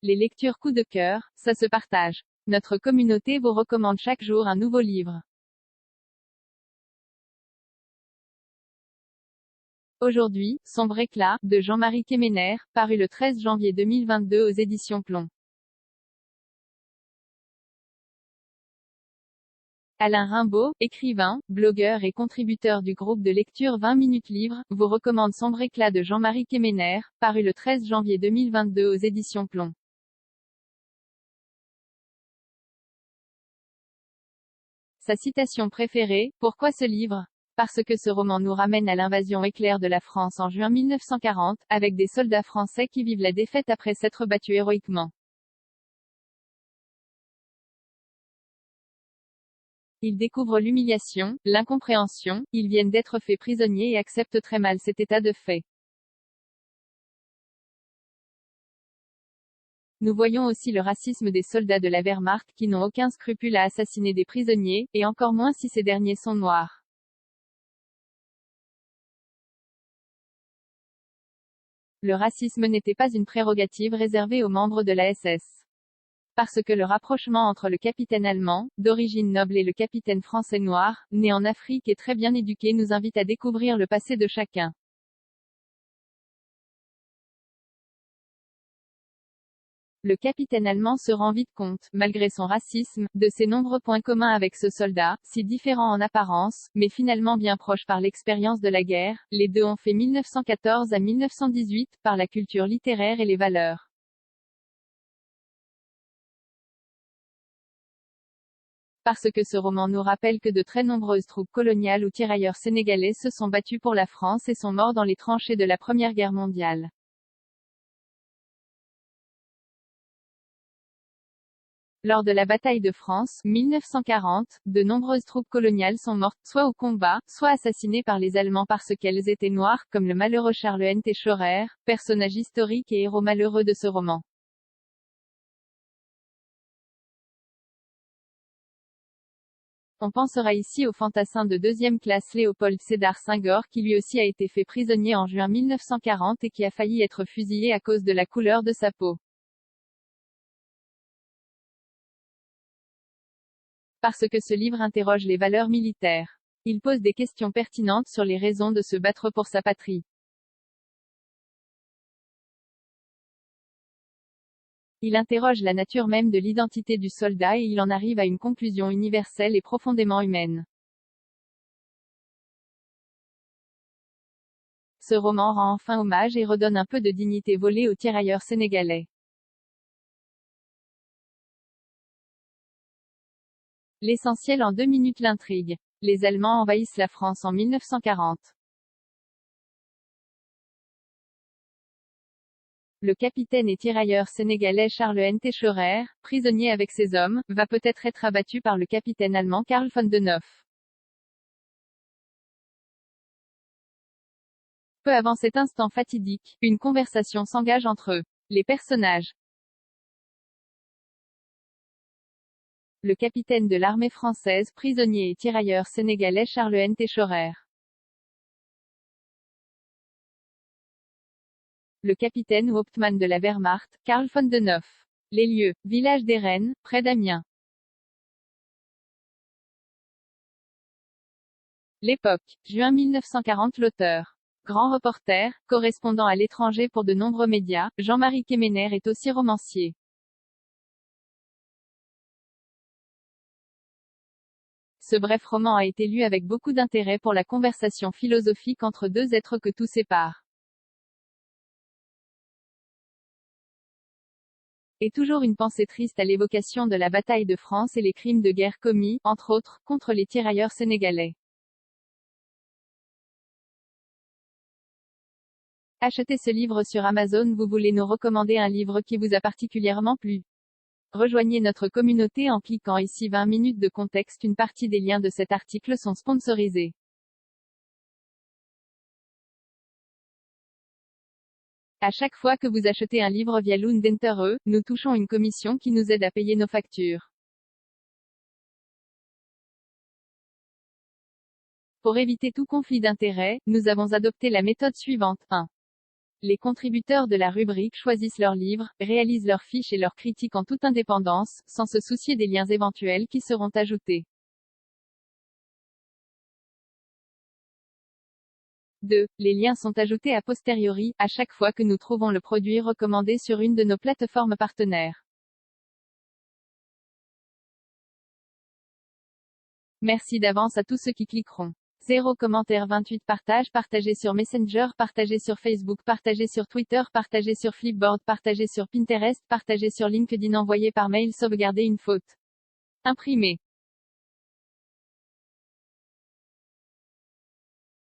Les lectures coup de cœur, ça se partage. Notre communauté vous recommande chaque jour un nouveau livre. Aujourd'hui, Sombre éclat, de Jean-Marie Quéméner, paru le 13 janvier 2022 aux éditions Plomb. Alain Rimbaud, écrivain, blogueur et contributeur du groupe de lecture 20 minutes livres, vous recommande Sombre éclat de Jean-Marie Quéméner, paru le 13 janvier 2022 aux éditions Plomb. Sa citation préférée, pourquoi ce livre? Parce que ce roman nous ramène à l'invasion éclair de la France en juin 1940, avec des soldats français qui vivent la défaite après s'être battus héroïquement. Ils découvrent l'humiliation, l'incompréhension, ils viennent d'être faits prisonniers et acceptent très mal cet état de fait. Nous voyons aussi le racisme des soldats de la Wehrmacht qui n'ont aucun scrupule à assassiner des prisonniers, et encore moins si ces derniers sont noirs. Le racisme n'était pas une prérogative réservée aux membres de la SS. Parce que le rapprochement entre le capitaine allemand, d'origine noble et le capitaine français noir, né en Afrique et très bien éduqué nous invite à découvrir le passé de chacun. Le capitaine allemand se rend vite compte, malgré son racisme, de ses nombreux points communs avec ce soldat, si différent en apparence, mais finalement bien proches par l'expérience de la guerre. Les deux ont fait 1914 à 1918, par la culture littéraire et les valeurs. Parce que ce roman nous rappelle que de très nombreuses troupes coloniales ou tirailleurs sénégalais se sont battus pour la France et sont morts dans les tranchées de la Première Guerre mondiale. Lors de la bataille de France, 1940, de nombreuses troupes coloniales sont mortes, soit au combat, soit assassinées par les Allemands parce qu'elles étaient noires, comme le malheureux Charles N. Scheurer, personnage historique et héros malheureux de ce roman. On pensera ici au fantassin de deuxième classe Léopold Sédar Senghor qui lui aussi a été fait prisonnier en juin 1940 et qui a failli être fusillé à cause de la couleur de sa peau. Parce que ce livre interroge les valeurs militaires. Il pose des questions pertinentes sur les raisons de se battre pour sa patrie. Il interroge la nature même de l'identité du soldat et il en arrive à une conclusion universelle et profondément humaine. Ce roman rend enfin hommage et redonne un peu de dignité volée aux tirailleurs sénégalais. L'essentiel en 2 minutes l'intrigue. Les Allemands envahissent la France en 1940. Le capitaine et tirailleur sénégalais Charles N. Scheurer, prisonnier avec ses hommes, va peut-être être abattu par le capitaine allemand Karl von Denhoff. Peu avant cet instant fatidique, une conversation s'engage entre eux. Les personnages. Le capitaine de l'armée française, prisonnier et tirailleur sénégalais Charles N. Scheurer. Le capitaine ou Hauptmann de la Wehrmacht, Karl von Denhoff. Les lieux, village des Rennes, près d'Amiens. L'époque, juin 1940. L'auteur. Grand reporter, correspondant à l'étranger pour de nombreux médias, Jean-Marie Quéméner est aussi romancier. Ce bref roman a été lu avec beaucoup d'intérêt pour la conversation philosophique entre deux êtres que tout sépare. Et toujours une pensée triste à l'évocation de la bataille de France et les crimes de guerre commis, entre autres, contre les tirailleurs sénégalais. Achetez ce livre sur Amazon. Vous voulez nous recommander un livre qui vous a particulièrement plu? Rejoignez notre communauté en cliquant ici. 20 minutes de contexte. Une partie des liens de cet article sont sponsorisés. À chaque fois que vous achetez un livre via Lundenter, nous touchons une commission qui nous aide à payer nos factures. Pour éviter tout conflit d'intérêts, nous avons adopté la méthode suivante. 1. Les contributeurs de la rubrique choisissent leurs livres, réalisent leurs fiches et leurs critiques en toute indépendance, sans se soucier des liens éventuels qui seront ajoutés. 2. Les liens sont ajoutés a posteriori, à chaque fois que nous trouvons le produit recommandé sur une de nos plateformes partenaires. Merci d'avance à tous ceux qui cliqueront. 0 commentaire 28 partagé sur Messenger, partagé sur Facebook, partagé sur Twitter, partagé sur Flipboard, partagé sur Pinterest, partagé sur LinkedIn, envoyé par mail, sauvegarder une faute. Imprimé.